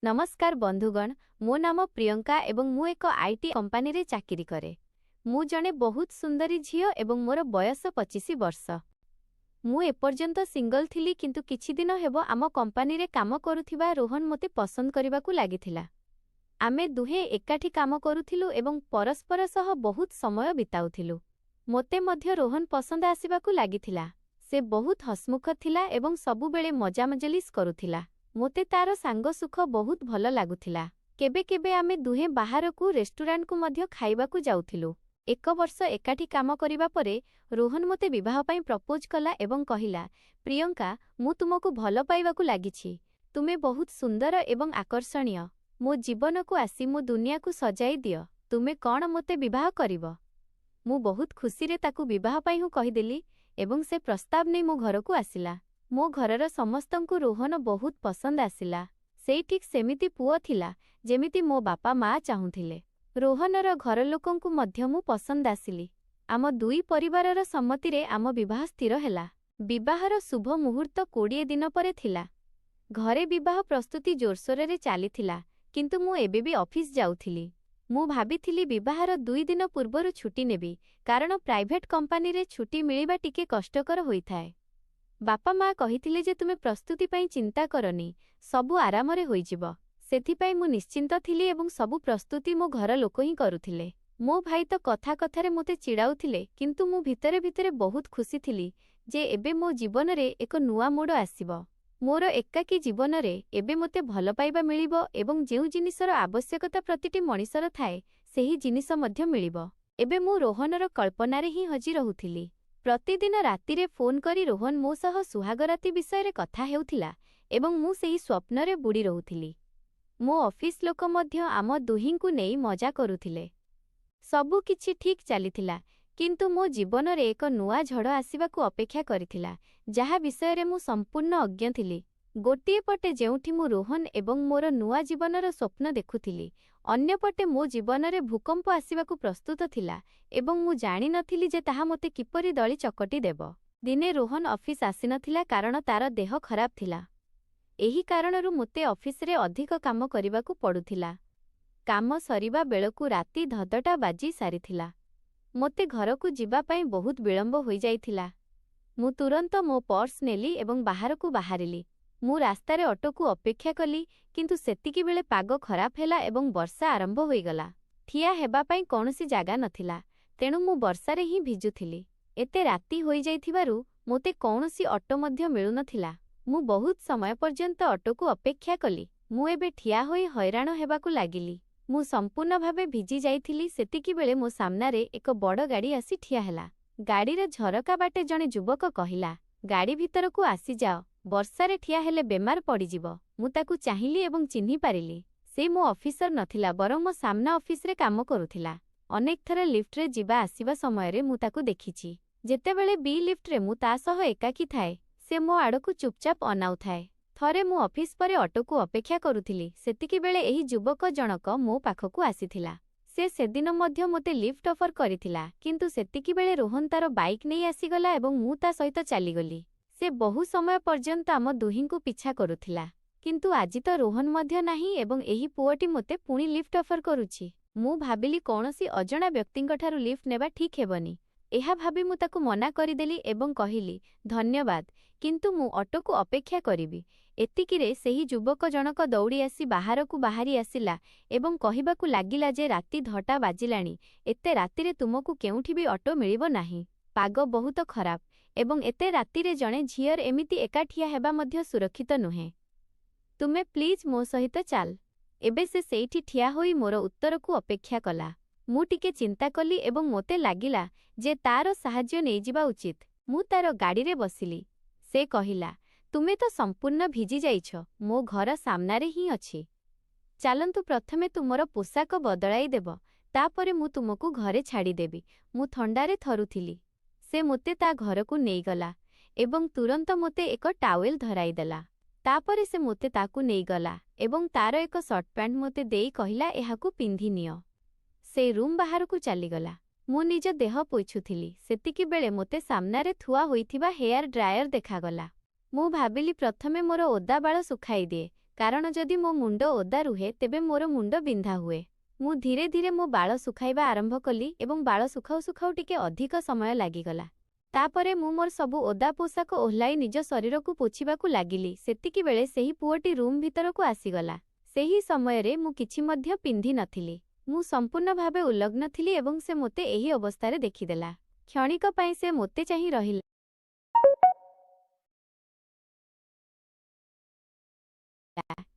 नमस्कार बंधुगण, मो नाम प्रियंका एवं मु एक आईटी कंपनी रे चाकरी करे। मु जने बहुत सुंदरी झियो एवं मोर बयस 25 वर्ष। मु एपर्यंत सिंगल थिली किंतु किछि दिन हेबो आम कंपनी रे काम करुथिबा रोहन मते पसंद करिबाकु लागिथिला। आमे दुहे एकाठी काम करुथिलु एवं परस्पर सह बहुत समय बिताउथिलु। मोते मध्य रोहन पसंद आसीबाकु लागिथिला। से बहुत हसमुख थिला एवं सबु बेले मजा मजलिस करुथिला। मोते तार सांग सुख बहुत भल लागुथिला। केबे केबे आमे दुहे बाहर को रेस्टोरेंट को मध्य खाइबाकु जाउथिलु। एक वर्ष एकाठी काम करिबा परे रोहन मोते विवाह पई प्रपोज कला एवं कहिला, प्रियंका मु तुमको भल पाइबाकु लागिछि। तुमे बहुत सुंदर एवं आकर्षणीय। मो जीवन को आसी मो दुनिया को सजाई दियो। तुमे कौन मोते विवाह करिवो? मु बहुत खुशी रे ताकु विवाह पई हूँ कहिदेली एवं से प्रस्ताव नै मो घर को आसिला। मो घरर समस्तंकु रोहन बहुत पसंद आसिला। से ठीक सेमिति पुओ थिला जेमिति मो बापा माँ चाहुथिले। रोहनर घर लोकंकु मध्य मु पसंद आसिली। आम दुई परिवारर सम्मति रे आम विवाह स्थिर हेला। विवाहर शुभ मुहूर्त 20 दिन परे थिला। घरे विवाह प्रस्तुति जोरसोर रे चालिथिला, किंतु मु एबे भी ऑफिस जाउथिली। मु भाबिथिली विवाहर 2 दिन पूर्वरु छुट्टी नेबी, कारण प्राइवेट कंपनी रे छुट्टी मिलिबा टिके कष्टकर होइथाय। बापा माँ कहिथिले जे तुमे प्रस्तुति पई चिंता करनी, सबु आरामरे होइजिबो। सेथिपाई मु निश्चिंत थिली एवं सबु प्रस्तुति मो घर लोक ही करुथिले। मो भाई तो कथा कथारे मोते चिड़ाउथिले, किंतु मु भितरे भितरे बहुत खुशी थिली जे एबे मो जीवन रे एक नुआ मोड़ आसीबो। मोर एकाकी जीवन रे एबे मोते भल पाइबा मिलिबो एवं जेउ जिनिसर आवश्यकता प्रतिटी मनिसर थाए सेही जिनिस मध्य मिलिबो। एबे मु रोहनर कल्पनारे ही हजी रहुथिली। प्रतिदिन राति रे फोन करी रोहन मो सह सुहागराती विषय रे कथा हेउथिला एवं मु सेही स्वप्न रे बुड़ी रहुथिली। मो ऑफिस लोक मध्य आम दुहिंकु नेई मजा करुथिले। सबु किछि ठीक चलिथिला, किंतु मो जीवन रे एक नुआ झड़ आसीबाकु अपेक्षा करिथिला, जहा विषय रे मु संपूर्ण अज्ञ थिली। गोटिए पटे जेउठी मु रोहन एवं मोर नुआ जीवनर स्वप्न देखुथिली, अन्य पटे मो जीवन रे भूकंप आसीबाकु प्रस्तुत थिला एवं मु जानि नथिली जे ताहा मोते किपरि दळी चकटी देबो। दिने रोहन ऑफिस आसी नथिला कारण तार देह खराब थिला। एही कारणरु मोते ऑफिस रे अधिक काम करिबाकु पडुथिला। काम सरीबा बेलकु राति 10टा बाजी सारिथिला। मोते घरकु जिबा पई बहुत विलंब होई जाइथिला। मु तुरंत मो पर्स नेली एवं बाहरकु बाहरिली। मु रास्तारे ऑटो को अपेक्षा कली, किंतु सेतिकी बेले पाग खराब हेला एवं वर्षा आरंभ होई गला। ठिया हेबा पई कोनोसी जागा नथिला, तेणु मु वर्षारे ही भिजुथिली। एते राति होई जाइथिबारु मोते कोनोसी ऑटो मध्य मिलु नथिला। मु बहुत समय पर्यंत ऑटो को अपेक्षा कली। मु एबे ठिया होई हैरान हेबाकु लागिली। मु संपूर्ण भावे भिजी जाइथिली। सेतिकी बेले मो सामनारे एक बड़ गाड़ी आसी ठिया हेला। गाड़ीर झरका बाटे जणे युवक कहिला, गाड़ी भितरकु आसी जाओ, वर्षारे ठिया हेले बेमार पड़ीजिबो। मु ताकु चाहिली एवं चिन्हि पारिली। से मो ऑफिसर नथिला, बरं मो सामना ऑफिस रे काम करुथिला। अनेक थर लिफ्ट रे जिबा आसीबा समय रे मु ताकु देखिछि। जेतेबेले बी लिफ्ट रे मु ता सह एकाकी थाए, से मो आड़कु चुपचाप अनाउ थाए। थरे मु ऑफिस परे ऑटो को अपेक्षा करुथिली। सेतिकी बेले एही युवक जनक मो पाखकु आसीथिला। से सेदिन मध्य मोते लिफ्ट ऑफर करिथिला, किंतु सेतिकी बेले रोहन तार बाइक नै आसीगला एवं मु ता सहित चालीगली। से बहु समय पर्यंत आम दुहिंकु पिछा करुथिला, किंतु आजि तो रोहन मध्य नाही एवं एही पुओटी मोते पुणी लिफ्ट ऑफर करुछि। मु भाबिली कोनोसी अजणा व्यक्तिंक ठारु लिफ्ट नेबा ठीक हेबनी। एहा भाबी मु ताकु मना करिदेली एवं कहिली, धन्यवाद, किंतु मु ऑटो को अपेक्षा करिबी। एतिकिरे सेही युवक जनक दौड़ी आसी बाहरकु बाहारी आसिला एवं कहिबाकु लागिला जे राति 10टा बाजिलाणी, एते रातिरे तुमकु केउठी भी ऑटो मिलिबो नाही। पाग बहुत खराब एवं एते रातिरे जणे झियर एमिति एकाठिया हेबा मध्य सुरक्षित नुहे। तुमे प्लीज मो सहित चाल। एबे से सेठी ठिया होई मोर उत्तर को अपेक्षा कला। मु टिके चिंता कली एवं मोते लागिला जे तार साहाଯ୍ୟ नै जिबा उचित। मु तार गाड़ी रे बसिली। से कहिला, तुमे तो संपूर्ण भिजी जाइछ, मो घर सामनारे ही अछि। चालंतु प्रथमे तुमर पोशाक बदलाई देबो, तापरे मु तुमको घरे छाड़ी देबी। मु थंडारे थरुथिली। से मोते ता घर को नेई गला एवं तुरंत मोते एक टावेल धराई देला। तापरे से मोते ताकु नेई गला एवं तार एक शर्ट पैंट मोते देई कहिला, एहाकु पिंधि नियो। से रूम बाहर को चली गला। मु निज देह पोछुथिली। सेतिकी बेले मोते सामनारे थुआ होइथिबा हेयर ड्रायर देखागला। मु भाबिली प्रथमे मोर ओदा बाळ सुखाई दिए, କାରଣ ଯଦି ମୋ ମୁଣ୍ଡ ଓଦା ରୁହେ ତେବେ ମୋର ମୁଣ୍ଡ ବିନ୍ଧା ହୁଏ। ମୁଁ ଧୀରେ ଧୀରେ ମୋ ବାଳ ଶୁଖାଇବା ଆରମ୍ଭ କଲି ଏବଂ ବାଳ ଶୁଖାଉ ଶୁଖାଉ ଟିକେ ଅଧିକ ସମୟ ଲାଗିଗଲା। ତାପରେ ମୁଁ ମୋର ସବୁ ଓଦା ପୋଷାକ ଓହ୍ଲାଇ ନିଜ ଶରୀରକୁ ପୋଛିବାକୁ ଲାଗିଲି। ସେତିକିବେଳେ ସେହି ପୁଅଟି ରୁମ୍ ଭିତରକୁ ଆସିଗଲା। ସେହି ସମୟରେ ମୁଁ କିଛି ମଧ୍ୟ ପିନ୍ଧି ନଥିଲି। ମୁଁ ସମ୍ପୂର୍ଣ୍ଣ ଭାବେ ଉଲଗ୍ନ ଥିଲି ଏବଂ ସେ ମୋତେ ଏହି ଅବସ୍ଥାରେ ଦେଖିଦେଲା। କ୍ଷଣିକ ପାଇଁ ସେ ମୋତେ ଚାହିଁ ରହିଲା,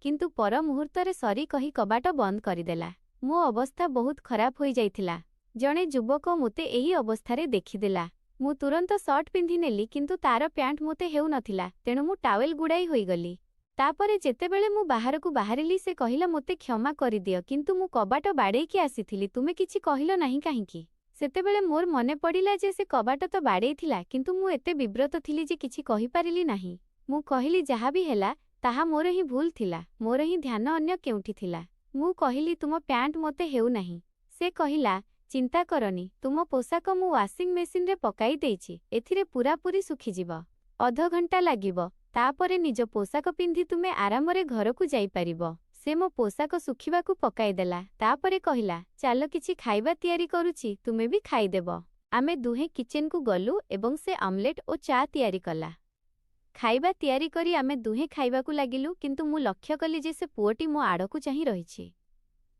କିନ୍ତୁ ପର ମୁହୂର୍ତ୍ତରେ ସରି କହି କବାଟ ବନ୍ଦ କରିଦେଲା। ମୋ ଅବସ୍ଥା ବହୁତ ଖରାପ ହୋଇଯାଇଥିଲା। ଜଣେ ଯୁବକ ମୋତେ ଏହି ଅବସ୍ଥାରେ ଦେଖିଦେଲା। ମୁଁ ତୁରନ୍ତ ସର୍ଟ ପିନ୍ଧିନେଲି, କିନ୍ତୁ ତାର ପ୍ୟାଣ୍ଟ ମୋତେ ହେଉନଥିଲା, ତେଣୁ ମୁଁ ଟାୱେଲ ଗୁଡ଼ାଇ ହୋଇଗଲି। ତାପରେ ଯେତେବେଳେ ମୁଁ ବାହାରକୁ ବାହାରିଲି ସେ କହିଲା, ମୋତେ କ୍ଷମା କରିଦିଅ, କିନ୍ତୁ ମୁଁ କବାଟ ବାଡ଼େଇକି ଆସିଥିଲି, ତୁମେ କିଛି କହିଲ ନାହିଁ କାହିଁକି? ସେତେବେଳେ ମୋର ମନେ ପଡ଼ିଲା ଯେ ସେ କବାଟ ତ ବାଡ଼େଇଥିଲା, କିନ୍ତୁ ମୁଁ ଏତେ ବିବ୍ରତ ଥିଲି ଯେ କିଛି କହିପାରିଲି ନାହିଁ। ମୁଁ କହିଲି, ଯାହା ବି ହେଲା ତାହା ମୋର ହିଁ ଭୁଲ ଥିଲା, ମୋର ହିଁ ଧ୍ୟାନ ଅନ୍ୟ କେଉଁଠି ଥିଲା। ମୁଁ କହିଲି, ତୁମ ପ୍ୟାଣ୍ଟ ମୋତେ ହେଉନାହିଁ। ସେ କହିଲା, ଚିନ୍ତା କରନି, ତୁମ ପୋଷାକ ମୁଁ ୱାସିଂ ମେସିନରେ ପକାଇ ଦେଇଛି, ଏଥିରେ ପୂରାପୂରି ଶୁଖିଯିବ। ଅଧଘଣ୍ଟା ଲାଗିବ, ତାପରେ ନିଜ ପୋଷାକ ପିନ୍ଧି ତୁମେ ଆରାମରେ ଘରକୁ ଯାଇପାରିବ। ସେ ମୋ ପୋଷାକ ଶୁଖିବାକୁ ପକାଇଦେଲା। ତାପରେ କହିଲା, ଚାଲ କିଛି ଖାଇବା ତିଆରି କରୁଛି, ତୁମେ ବି ଖାଇଦେବ। ଆମେ ଦୁହେଁ କିଚେନକୁ ଗଲୁ ଏବଂ ସେ ଆମଲେଟ୍ ଓ ଚା ତିଆରି କଲା। ଖାଇବା ତିଆରି କରି ଆମେ ଦୁହେଁ ଖାଇବାକୁ ଲାଗିଲୁ, କିନ୍ତୁ ମୁଁ ଲକ୍ଷ୍ୟ କଲି ଯେ ସେ ପୁଅଟି ମୋ ଆଡ଼କୁ ଚାହିଁ ରହିଛି।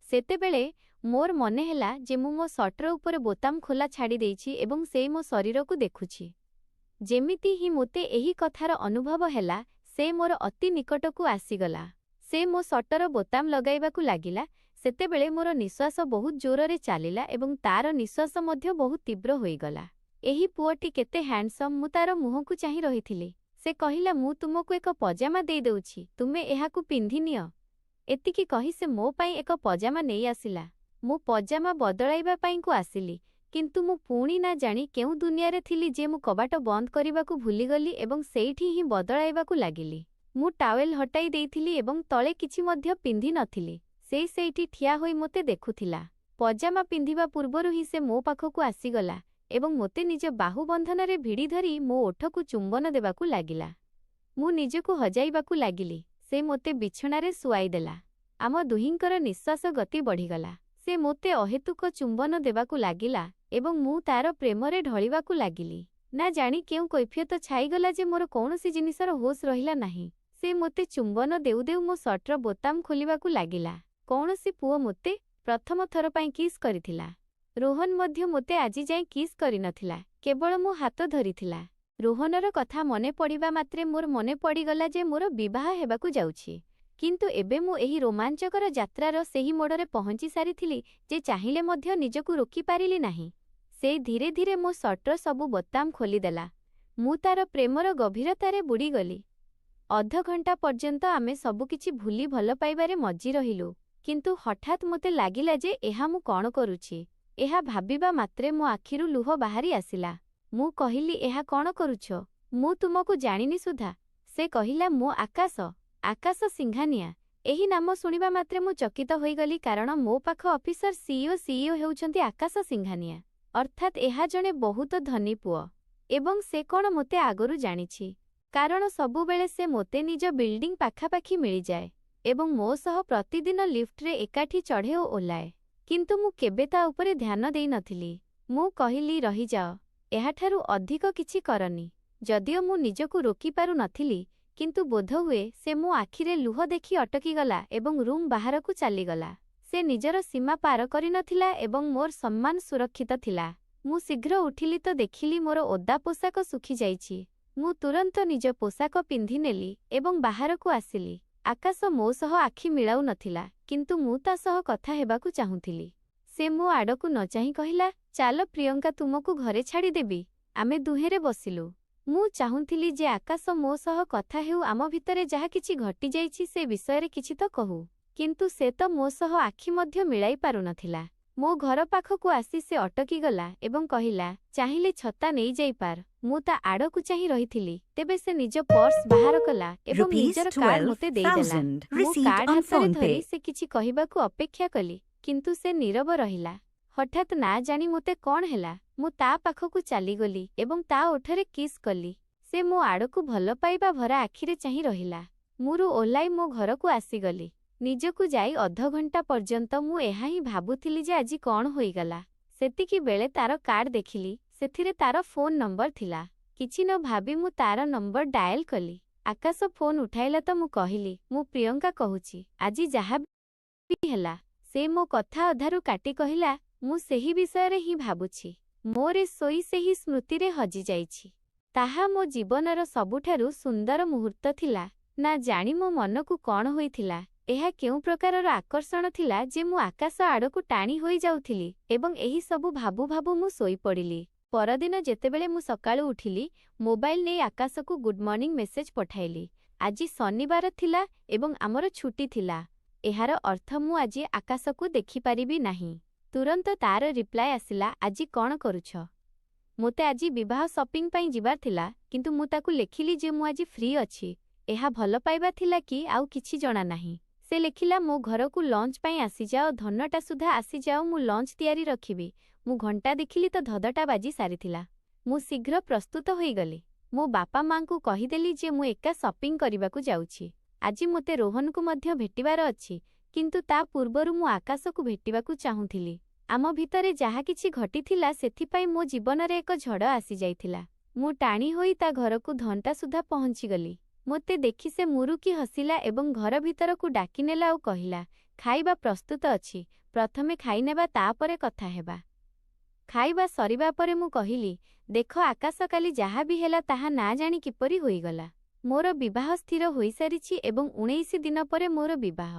ସେତେବେଳେ ମୋର ମନେ ହେଲା ଯେ ମୁଁ ମୋ ସର୍ଟର ଉପରେ ବୋତାମ ଖୋଲା ଛାଡ଼ି ଦେଇଛି ଏବଂ ସେ ମୋ ଶରୀରକୁ ଦେଖୁଛି। ଯେମିତି ହିଁ ମୋତେ ଏହି କଥାର ଅନୁଭବ ହେଲା, ସେ ମୋର ଅତି ନିକଟକୁ ଆସିଗଲା। ସେ ମୋ ସର୍ଟର ବୋତାମ ଲଗାଇବାକୁ ଲାଗିଲା। ସେତେବେଳେ ମୋର ନିଶ୍ୱାସ ବହୁତ ଜୋରରେ ଚାଲିଲା ଏବଂ ତାର ନିଶ୍ୱାସ ମଧ୍ୟ ବହୁତ ତୀବ୍ର ହୋଇଗଲା। ଏହି ପୁଅଟି କେତେ ହ୍ୟାଣ୍ଡସମ୍, ମୁଁ ତାର ମୁହଁକୁ ଚାହିଁ ରହିଥିଲି। ସେ କହିଲା, ମୁଁ ତୁମକୁ ଏକ ପଜାମା ଦେଇଦେଉଛି, ତୁମେ ଏହାକୁ ପିନ୍ଧିନିଅ। ଏତିକି କହି ସେ ମୋ ପାଇଁ ଏକ ପଜାମା ନେଇ ଆସିଲା। ମୁଁ ପଜାମା ବଦଳାଇବା ପାଇଁକୁ ଆସିଲି, କିନ୍ତୁ ମୁଁ ପୁଣି ନା ଜାଣି କେଉଁ ଦୁନିଆରେ ଥିଲି ଯେ ମୁଁ କବାଟ ବନ୍ଦ କରିବାକୁ ଭୁଲିଗଲି ଏବଂ ସେଇଠି ହିଁ ବଦଳାଇବାକୁ ଲାଗିଲି। ମୁଁ ଟାୱେଲ ହଟାଇ ଦେଇଥିଲି ଏବଂ ତଳେ କିଛି ମଧ୍ୟ ପିନ୍ଧି ନଥିଲି। ସେ ସେଇଠି ଠିଆ ହୋଇ ମୋତେ ଦେଖୁଥିଲା। ପଜାମା ପିନ୍ଧିବା ପୂର୍ବରୁ ହିଁ ସେ ମୋ ପାଖକୁ ଆସିଗଲା ଏବଂ ମୋତେ ନିଜ ବାହୁବନ୍ଧନରେ ଭିଡ଼ି ଧରି ମୋ ଓଠକୁ ଚୁମ୍ବନ ଦେବାକୁ ଲାଗିଲା। ମୁଁ ନିଜକୁ ହଜାଇବାକୁ ଲାଗିଲି। ସେ ମୋତେ ବିଛଣାରେ ଶୁଆଇଦେଲା। ଆମ ଦୁହିଁଙ୍କର ନିଶ୍ୱାସ ଗତି ବଢ଼ିଗଲା। ସେ ମୋତେ ଅହେତୁକ ଚୁମ୍ବନ ଦେବାକୁ ଲାଗିଲା ଏବଂ ମୁଁ ତାର ପ୍ରେମରେ ଢଳିବାକୁ ଲାଗିଲି। ନା ଜାଣି କେଉଁ କୈଫିୟତ ଛାଇଗଲା ଯେ ମୋର କୌଣସି ଜିନିଷର ହୋସ୍ ରହିଲା ନାହିଁ। ସେ ମୋତେ ଚୁମ୍ବନ ଦେଉ ଦେଉ ମୋ ସର୍ଟର ବୋତାମ ଖୋଲିବାକୁ ଲାଗିଲା। କୌଣସି ପୁଅ ମୋତେ ପ୍ରଥମ ଥର ପାଇଁ କିସ୍ କରିଥିଲା। ରୋହନ ମଧ୍ୟ ମୋତେ ଆଜି ଯାଏଁ କିସ୍ କରିନଥିଲା, କେବଳ ମୋ ହାତ ଧରିଥିଲା। ରୋହନର କଥା ମନେ ପଡ଼ିବା ମାତ୍ରେ ମୋର ମନେ ପଡ଼ିଗଲା ଯେ ମୋର ବିବାହ ହେବାକୁ ଯାଉଛି। କିନ୍ତୁ ଏବେ ମୁଁ ଏହି ରୋମାଞ୍ଚକର ଯାତ୍ରାର ସେହି ମୋଡ଼ରେ ପହଞ୍ଚି ସାରିଥିଲି ଯେ ଚାହିଁଲେ ମଧ୍ୟ ନିଜକୁ ରୋକିପାରିଲି ନାହିଁ। ସେ ଧୀରେ ଧୀରେ ମୋ ସର୍ଟର ସବୁ ବୋତାମ ଖୋଲିଦେଲା। ମୁଁ ତାର ପ୍ରେମର ଗଭୀରତାରେ ବୁଡ଼ିଗଲି। ଅଧଘଣ୍ଟା ପର୍ଯ୍ୟନ୍ତ ଆମେ ସବୁକିଛି ଭୁଲି ଭଲ ପାଇବାରେ ମଜ୍ଜି ରହିଲୁ। କିନ୍ତୁ ହଠାତ୍ ମୋତେ ଲାଗିଲା ଯେ ଏହା ମୁଁ କ'ଣ କରୁଛି। ଏହା ଭାବିବା ମାତ୍ରେ ମୋ ଆଖିରୁ ଲୁହ ବାହାରି ଆସିଲା। ମୁଁ କହିଲି, ଏହା କ'ଣ କରୁଛ? ମୁଁ ତୁମକୁ ଜାଣିନି ସୁଦ୍ଧା। ସେ କହିଲା, ମୁଁ ଆକାଶ, ଆକାଶ ସିଂଘାନିଆ। ଏହି ନାମ ଶୁଣିବା ମାତ୍ରେ ମୁଁ ଚକିତ ହୋଇଗଲି, କାରଣ ମୋ ପାଖ ଅଫିସର ସିଇଓ ହେଉଛନ୍ତି ଆକାଶ ସିଂଘାନିଆ। ଅର୍ଥାତ୍ ଏହା ଜଣେ ବହୁତ ଧନୀ ପୁଅ। ଏବଂ ସେ କ'ଣ ମୋତେ ଆଗରୁ ଜାଣିଛି, କାରଣ ସବୁବେଳେ ସେ ମୋତେ ନିଜ ବିଲ୍ଡିଂ ପାଖାପାଖି ମିଳିଯାଏ ଏବଂ ମୋ ସହ ପ୍ରତିଦିନ ଲିଫ୍ଟରେ ଏକାଠି ଚଢ଼େ ଓ ଓହ୍ଲାଏ। କିନ୍ତୁ ମୁଁ କେବେ ତା ଉପରେ ଧ୍ୟାନ ଦେଇନଥିଲି। ମୁଁ କହିଲି, ରହିଯାଅ, ଏହାଠାରୁ ଅଧିକ କିଛି କରନି। ଯଦିଓ ମୁଁ ନିଜକୁ ରୋକିପାରୁ ନଥିଲି, କିନ୍ତୁ ବୋଧହୁଏ ସେ ମୋ ଆଖିରେ ଲୁହ ଦେଖି ଅଟକିଗଲା ଏବଂ ରୁମ୍ ବାହାରକୁ ଚାଲିଗଲା। ସେ ନିଜର ସୀମା ପାର କରିନଥିଲା ଏବଂ ମୋର ସମ୍ମାନ ସୁରକ୍ଷିତ ଥିଲା। ମୁଁ ଶୀଘ୍ର ଉଠିଲି ତ ଦେଖିଲି ମୋର ଓଦା ପୋଷାକ ଶୁଖିଯାଇଛି। ମୁଁ ତୁରନ୍ତ ନିଜ ପୋଷାକ ପିନ୍ଧିନେଲି ଏବଂ ବାହାରକୁ ଆସିଲି। ଆକାଶ ମୋ ସହ ଆଖି ମିଳାଉ ନଥିଲା, କିନ୍ତୁ ମୁଁ ତା ସହ କଥା ହେବାକୁ ଚାହୁଁଥିଲି। ସେ ମୋ ଆଡ଼କୁ ନ ଚାହିଁ କହିଲା, ଚାଲ ପ୍ରିୟଙ୍କା, ତୁମକୁ ଘରେ ଛାଡ଼ିଦେବି। ଆମେ ଦୁହେଁରେ ବସିଲୁ। ମୁଁ ଚାହୁଁଥିଲି ଯେ ଆକାଶ ମୋ ସହ କଥା ହେଉ, ଆମ ଭିତରେ ଯାହା କିଛି ଘଟିଯାଇଛି ସେ ବିଷୟରେ କିଛି ତ କହୁ। କିନ୍ତୁ ସେ ତ ମୋ ସହ ଆଖି ମଧ୍ୟ ମିଳାଇ ପାରୁନଥିଲା। ମୋ ଘର ପାଖକୁ ଆସି ସେ ଅଟକିଗଲା ଏବଂ କହିଲା, ଚାହିଁଲେ ଛତା ନେଇଯାଇପାର। ମୁଁ ତା ଆଡ଼କୁ ଚାହିଁ ରହିଥିଲି। ତେବେ ସେ ନିଜ ପର୍ସ ବାହାର କଲା ଏବଂ ନିଜର କାର୍ଡ ମୋତେ ଦେଇଦେଲା। ମୁଁ କାର୍ଡ ହାତରେ ଧରି ସେ କିଛି କହିବାକୁ ଅପେକ୍ଷା କଲି, କିନ୍ତୁ ସେ ନୀରବ ରହିଲା। ହଠାତ୍ ନା ଜାଣି ମୋତେ କ'ଣ ହେଲା, ମୁଁ ତା ପାଖକୁ ଚାଲିଗଲି ଏବଂ ତା ଓଠରେ କିସ୍ କଲି। ସେ ମୋ ଆଡ଼କୁ ଭଲ ପାଇବା ଭରା ଆଖିରେ ଚାହିଁ ରହିଲା। ମୁରୁ ଓହ୍ଲାଇ ମୋ ଘରକୁ ଆସିଗଲି। ନିଜକୁ ଯାଇ ଅଧଘଣ୍ଟା ପର୍ଯ୍ୟନ୍ତ ମୁଁ ଏହା ହିଁ ଭାବୁଥିଲି ଯେ ଆଜି କ'ଣ ହୋଇଗଲା। ସେତିକି ବେଳେ ତାର କାର୍ଡ ଦେଖିଲି, ସେଥିରେ ତାର ଫୋନ୍ ନମ୍ବର ଥିଲା। କିଛି ନ ଭାବି ମୁଁ ତାର ନମ୍ବର ଡାଏଲ କଲି। ଆକାଶ ଫୋନ୍ ଉଠାଇଲା ତ ମୁଁ କହିଲି, ମୁଁ ପ୍ରିୟଙ୍କା କହୁଛି। ଆଜି ଯାହା ବି ହେଲା। ସେ ମୋ କଥା ଅଧାରୁ କାଟି କହିଲା, ମୁଁ ସେହି ବିଷୟରେ ହିଁ ଭାବୁଛି। ମୋର ଶୋଇ ସେହି ସ୍ମୃତିରେ ହଜିଯାଇଛି। ତାହା ମୋ ଜୀବନର ସବୁଠାରୁ ସୁନ୍ଦର ମୁହୂର୍ତ୍ତ ଥିଲା। ନା ଜାଣି ମୋ ମନକୁ କ'ଣ ହୋଇଥିଲା। ଏହା କେଉଁ ପ୍ରକାରର ଆକର୍ଷଣ ଥିଲା ଯେ ମୁଁ ଆକାଶ ଆଡ଼କୁ ଟାଣି ହୋଇଯାଉଥିଲି ଏବଂ ଏହି ସବୁ ଭାବୁ ଭାବୁ ମୁଁ ଶୋଇପଡ଼ିଲି। ପରଦିନ ଯେତେବେଳେ ମୁଁ ସକାଳୁ ଉଠିଲି, ମୋବାଇଲ ନେଇ ଆକାଶକୁ ଗୁଡ୍ ମର୍ଣ୍ଣିଂ ମେସେଜ ପଠାଇଲି। ଆଜି ଶନିବାର ଥିଲା ଏବଂ ଆମର ଛୁଟି ଥିଲା। ଏହାର ଅର୍ଥ ମୁଁ ଆଜି ଆକାଶକୁ ଦେଖିପାରିବି ନାହିଁ। ତୁରନ୍ତ ତାର ରିପ୍ଲାଏ ଆସିଲା, ଆଜି କ'ଣ କରୁଛ? ମୋତେ ଆଜି ବିବାହ ସପିଂ ପାଇଁ ଯିବାର ଥିଲା, କିନ୍ତୁ ମୁଁ ତାକୁ ଲେଖିଲି ଯେ ମୁଁ ଆଜି ଫ୍ରି ଅଛି। ଏହା ଭଲ ପାଇବା ଥିଲା କି ଆଉ କିଛି ଜଣା ନାହିଁ। ସେ ଲେଖିଲା, ମୋ ଘରକୁ ଲଞ୍ଚ ପାଇଁ ଆସିଯାଅ, ଧନଟା ସୁଦ୍ଧା ଆସିଯାଅ, ମୁଁ ଲଞ୍ଚ ତିଆରି ରଖିବି। ମୁଁ ଘଣ୍ଟା ଦେଖିଲି ତ 10ଟା ବାଜି ସାରିଥିଲା। ମୁଁ ଶୀଘ୍ର ପ୍ରସ୍ତୁତ ହୋଇଗଲି। ମୋ ବାପା ମାଙ୍କୁ କହିଦେଲି ଯେ ମୁଁ ଏକା ସପିଂ କରିବାକୁ ଯାଉଛି। ଆଜି ମୋତେ ରୋହନକୁ ମଧ୍ୟ ଭେଟିବାର ଅଛି, କିନ୍ତୁ ତା ପୂର୍ବରୁ ମୁଁ ଆକାଶକୁ ଭେଟିବାକୁ ଚାହୁଁଥିଲି। ଆମ ଭିତରେ ଯାହା କିଛି ଘଟିଥିଲା ସେଥିପାଇଁ ମୋ ଜୀବନରେ ଏକ ଝଡ଼ ଆସିଯାଇଥିଲା। ମୁଁ ଟାଣି ହୋଇ ତା ଘରକୁ 10ଟା ସୁଦ୍ଧା ପହଞ୍ଚିଗଲି। ମୋତେ ଦେଖି ସେ ମୁରୁକି ହସିଲା ଏବଂ ଘର ଭିତରକୁ ଡାକିନେଲା ଆଉ କହିଲା, ଖାଇବା ପ୍ରସ୍ତୁତ ଅଛି, ପ୍ରଥମେ ଖାଇନେବା ତାପରେ କଥା ହେବା। ଖାଇବା ସରିବା ପରେ ମୁଁ କହିଲି, ଦେଖ ଆକାଶ, କାଲି ଯାହା ବି ହେଲା ତାହା ନା ଜାଣି କିପରି ହୋଇଗଲା। ମୋର ବିବାହ ସ୍ଥିର ହୋଇସାରିଛି ଏବଂ 19 ଦିନ ପରେ ମୋର ବିବାହ।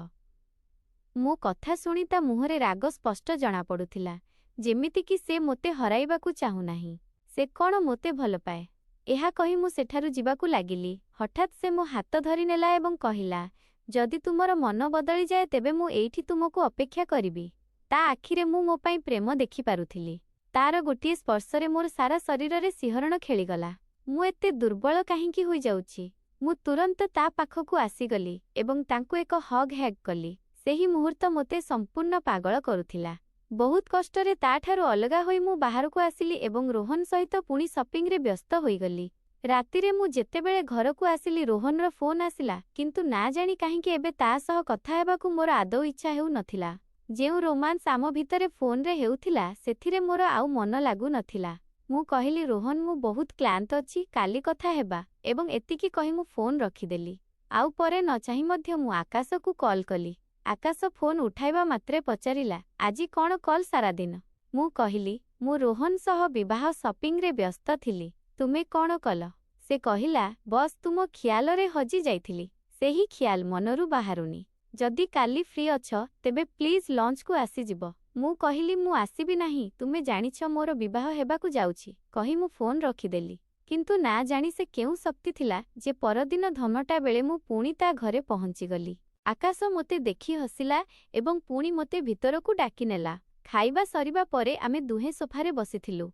ମୋ କଥା ଶୁଣି ତା ମୁହଁରେ ରାଗ ସ୍ପଷ୍ଟ ଜଣାପଡ଼ୁଥିଲା, ଯେମିତିକି ସେ ମୋତେ ହରାଇବାକୁ ଚାହୁଁନାହିଁ। ସେ କ'ଣ ମୋତେ ଭଲପାଏ? ଏହା କହି ମୁଁ ସେଠାରୁ ଯିବାକୁ ଲାଗିଲି। ହଠାତ୍ ସେ ମୋ ହାତ ଧରିନେଲା ଏବଂ କହିଲା, ଯଦି ତୁମର ମନ ବଦଳିଯାଏ ତେବେ ମୁଁ ଏଇଠି ତୁମକୁ ଅପେକ୍ଷା କରିବି। ତା ଆଖିରେ ମୁଁ ମୋ ପାଇଁ ପ୍ରେମ ଦେଖିପାରୁଥିଲି। ତାର ଗୋଟିଏ ସ୍ପର୍ଶରେ ମୋର ସାରା ଶରୀରରେ ଶିହରଣ ଖେଳିଗଲା। ମୁଁ ଏତେ ଦୁର୍ବଳ କାହିଁକି ହୋଇଯାଉଛି? ମୁଁ ତୁରନ୍ତ ତା ପାଖକୁ ଆସିଗଲି ଏବଂ ତାଙ୍କୁ ଏକ ହଗ୍ କଲି। ସେହି ମୁହୂର୍ତ୍ତ ମୋତେ ସମ୍ପୂର୍ଣ୍ଣ ପାଗଳ କରୁଥିଲା। ବହୁତ କଷ୍ଟରେ ତାଠାରୁ ଅଲଗା ହୋଇ ମୁଁ ବାହାରକୁ ଆସିଲି ଏବଂ ରୋହନ ସହିତ ପୁଣି ସପିଂରେ ବ୍ୟସ୍ତ ହୋଇଗଲି। ରାତିରେ ମୁଁ ଯେତେବେଳେ ଘରକୁ ଆସିଲି, ରୋହନର ଫୋନ୍ ଆସିଲା, କିନ୍ତୁ ନା ଜାଣି କାହିଁକି ଏବେ ତା ସହ କଥା ହେବାକୁ ମୋର ଆଦୌ ଇଚ୍ଛା ହେଉନଥିଲା। ଯେଉଁ ରୋମାନ୍ସ ଆମ ଭିତରେ ଫୋନରେ ହେଉଥିଲା, ସେଥିରେ ମୋର ଆଉ ମନ ଲାଗୁନଥିଲା। ମୁଁ କହିଲି, ରୋହନ, ମୁଁ ବହୁତ କ୍ଳାନ୍ତ ଅଛି, କାଲି କଥା ହେବା, ଏବଂ ଏତିକି କହି ମୁଁ ଫୋନ୍ ରଖିଦେଲି। ଆଉ ପରେ ନ ଚାହିଁ ମଧ୍ୟ ମୁଁ ଆକାଶକୁ କଲ୍ କଲି। ଆକାଶ ଫୋନ୍ ଉଠାଇବା ମାତ୍ରେ ପଚାରିଲା, ଆଜି କ'ଣ କଲ୍ ସାରାଦିନ? ମୁଁ କହିଲି, ମୁଁ ରୋହନ ସହ ବିବାହ ସପିଂରେ ବ୍ୟସ୍ତ ଥିଲି। ତୁମେ କ'ଣ କଲ? ସେ କହିଲା, ବସ୍ ତୁମ ଖିଆଲରେ ହଜି ଯାଇଥିଲି। ସେହି ଖିଆଲ ମନରୁ ବାହାରୁନି। ଯଦି କାଲି ଫ୍ରି ଅଛ, ତେବେ ପ୍ଲିଜ୍ ଲଞ୍ଚକୁ ଆସିଯିବ। ମୁଁ କହିଲି, ମୁଁ ଆସିବି ନାହିଁ, ତୁମେ ଜାଣିଛ ମୋର ବିବାହ ହେବାକୁ ଯାଉଛି, କହି ମୁଁ ଫୋନ୍ ରଖିଦେଲି। କିନ୍ତୁ ନା ଜାଣି ସେ କେଉଁ ଶକ୍ତି ଥିଲା ଯେ ପରଦିନ 9ଟା ବେଳେ ମୁଁ ପୁଣି ତା ଘରେ ପହଞ୍ଚିଗଲି। ଆକାଶ ମୋତେ ଦେଖି ହସିଲା ଏବଂ ପୁଣି ମୋତେ ଭିତରକୁ ଡାକିନେଲା। ଖାଇବା ସରିବା ପରେ ଆମେ ଦୁହେଁ ସୋଫାରେ ବସିଥିଲୁ।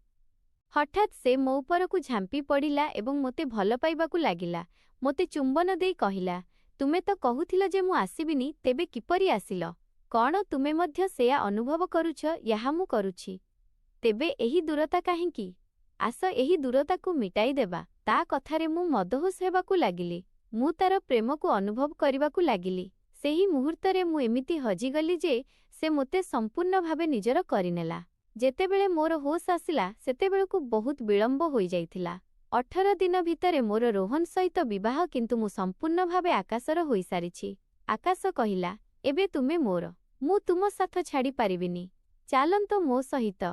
ହଠାତ୍ ସେ ମୋ ଉପରକୁ ଝାମ୍ପି ପଡ଼ିଲା ଏବଂ ମୋତେ ଭଲ ପାଇବାକୁ ଲାଗିଲା। ମୋତେ ଚୁମ୍ବନ ଦେଇ କହିଲା, ତୁମେ ତ କହୁଥିଲ ଯେ ମୁଁ ଆସିବିନି, ତେବେ କିପରି ଆସିଲ? କ'ଣ ତୁମେ ମଧ୍ୟ ସେୟା ଅନୁଭବ କରୁଛ ଯାହା ମୁଁ କରୁଛି? ତେବେ ଏହି ଦୂରତା କାହିଁକି? ଆସ ଏହି ଦୂରତାକୁ ମିଟାଇ ଦେବା। ତା କଥାରେ ମୁଁ ମଦହୋଶ ହେବାକୁ ଲାଗିଲି। ମୁଁ ତାର ପ୍ରେମକୁ ଅନୁଭବ କରିବାକୁ ଲାଗିଲି। ସେହି ମୁହୂର୍ତ୍ତରେ ମୁଁ ଏମିତି ହଜିଗଲି ଯେ ସେ ମୋତେ ସମ୍ପୂର୍ଣ୍ଣ ଭାବେ ନିଜର କରିନେଲା। ଯେତେବେଳେ ମୋର ହୋସ୍ ଆସିଲା, ସେତେବେଳକୁ ବହୁତ ବିଳମ୍ବ ହୋଇଯାଇଥିଲା। 18 ଦିନ ଭିତରେ ମୋର ରୋହନ ସହିତ ବିବାହ, କିନ୍ତୁ ମୁଁ ସମ୍ପୂର୍ଣ୍ଣ ଭାବେ ଆକାଶର ହୋଇସାରିଛି। ଆକାଶ କହିଲା, ଏବେ ତୁମେ ମୋର। ମୁଁ ତୁମ ସାଥ ଛାଡ଼ି ପାରିବିନି। ଚାଲନ୍ତ ମୋ ସହିତ।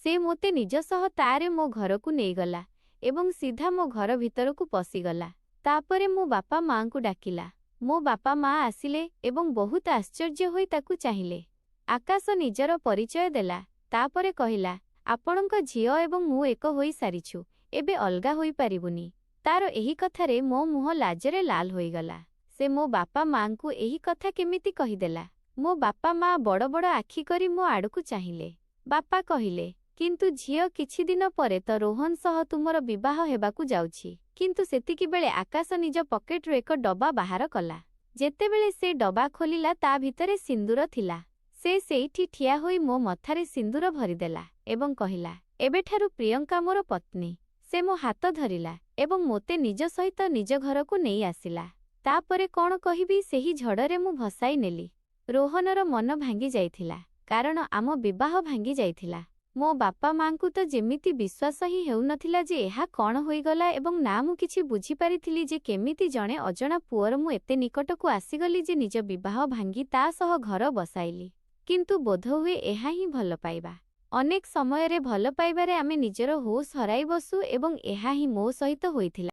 ସେ ମୋତେ ନିଜ ସହ ତାରେ ମୋ ଘରକୁ ନେଇଗଲା ଏବଂ ସିଧା ମୋ ଘର ଭିତରକୁ ପଶିଗଲା। ତାପରେ ମୋ ବାପା ମାଙ୍କୁ ଡାକିଲା। ମୋ ବାପା ମା ଆସିଲେ ଏବଂ ବହୁତ ଆଶ୍ଚର୍ଯ୍ୟ ହୋଇ ତାକୁ ଚାହିଁଲେ। ଆକାଶ ନିଜର ପରିଚୟ ଦେଲା। ତାପରେ କହିଲା, ଆପଣଙ୍କ ଝିଅ ଏବଂ ମୁଁ ଏକ ହୋଇସାରିଛୁ, ଏବେ ଅଲଗା ହୋଇପାରିବୁନି। ତାର ଏହି କଥାରେ ମୋ ମୁହଁ ଲାଜରେ ଲାଲ ହୋଇଗଲା। ସେ ମୋ ବାପା ମାଙ୍କୁ ଏହି କଥା କେମିତି କହିଦେଲା? ମୋ ବାପା ମା ବଡ଼ ବଡ଼ ଆଖି କରି ମୋ ଆଡ଼କୁ ଚାହିଁଲେ। ବାପା କହିଲେ, କିନ୍ତୁ ଝିଅ, କିଛି ଦିନ ପରେ ତ ରୋହନ ସହ ତୁମର ବିବାହ ହେବାକୁ ଯାଉଛି। କିନ୍ତୁ ସେତିକିବେଳେ ଆକାଶ ନିଜ ପକେଟରୁ ଏକ ଡବା ବାହାର କଲା। ଯେତେବେଳେ ସେ ଡବା ଖୋଲିଲା, ତା ଭିତରେ ସିନ୍ଦୁର ଥିଲା। ସେ ସେଇଠି ଠିଆ ହୋଇ ମୋ ମଥାରେ ସିନ୍ଦୁର ଭରିଦେଲା ଏବଂ କହିଲା, ଏବେଠାରୁ ପ୍ରିୟଙ୍କା ମୋର ପତ୍ନୀ। ସେ ମୋ ହାତ ଧରିଲା ଏବଂ ମୋତେ ନିଜ ସହିତ ନିଜ ଘରକୁ ନେଇ ଆସିଲା। ତାପରେ କ'ଣ କହିବି, ସେହି ଝଡ଼ରେ ମୁଁ ଭସାଇ ନେଲି। ରୋହନର ମନ ଭାଙ୍ଗି ଯାଇଥିଲା, କାରଣ ଆମ ବିବାହ ଭାଙ୍ଗି ଯାଇଥିଲା। ମୋ ବାପା ମାଙ୍କୁ ତ ଯେମିତି ବିଶ୍ୱାସ ହିଁ ହେଉନଥିଲା ଯେ ଏହା କ'ଣ ହୋଇଗଲା, ଏବଂ ନା ମୁଁ କିଛି ବୁଝିପାରିଥିଲି ଯେ କେମିତି ଜଣେ ଅଜଣା ପୁଅର ମୁଁ ଏତେ ନିକଟକୁ ଆସିଗଲି ଯେ ନିଜ ବିବାହ ଭାଙ୍ଗି ତା ସହ ଘର ବସାଇଲି। କିନ୍ତୁ ବୋଧହୁଏ ଏହା ହିଁ ଭଲ ପାଇବା। ଅନେକ ସମୟରେ ଭଲ ପାଇବାରେ ଆମେ ନିଜର ହୋସ୍ ହରାଇ ବସୁ, ଏବଂ ଏହା ହିଁ ମୋ ସହିତ ହୋଇଥିଲା।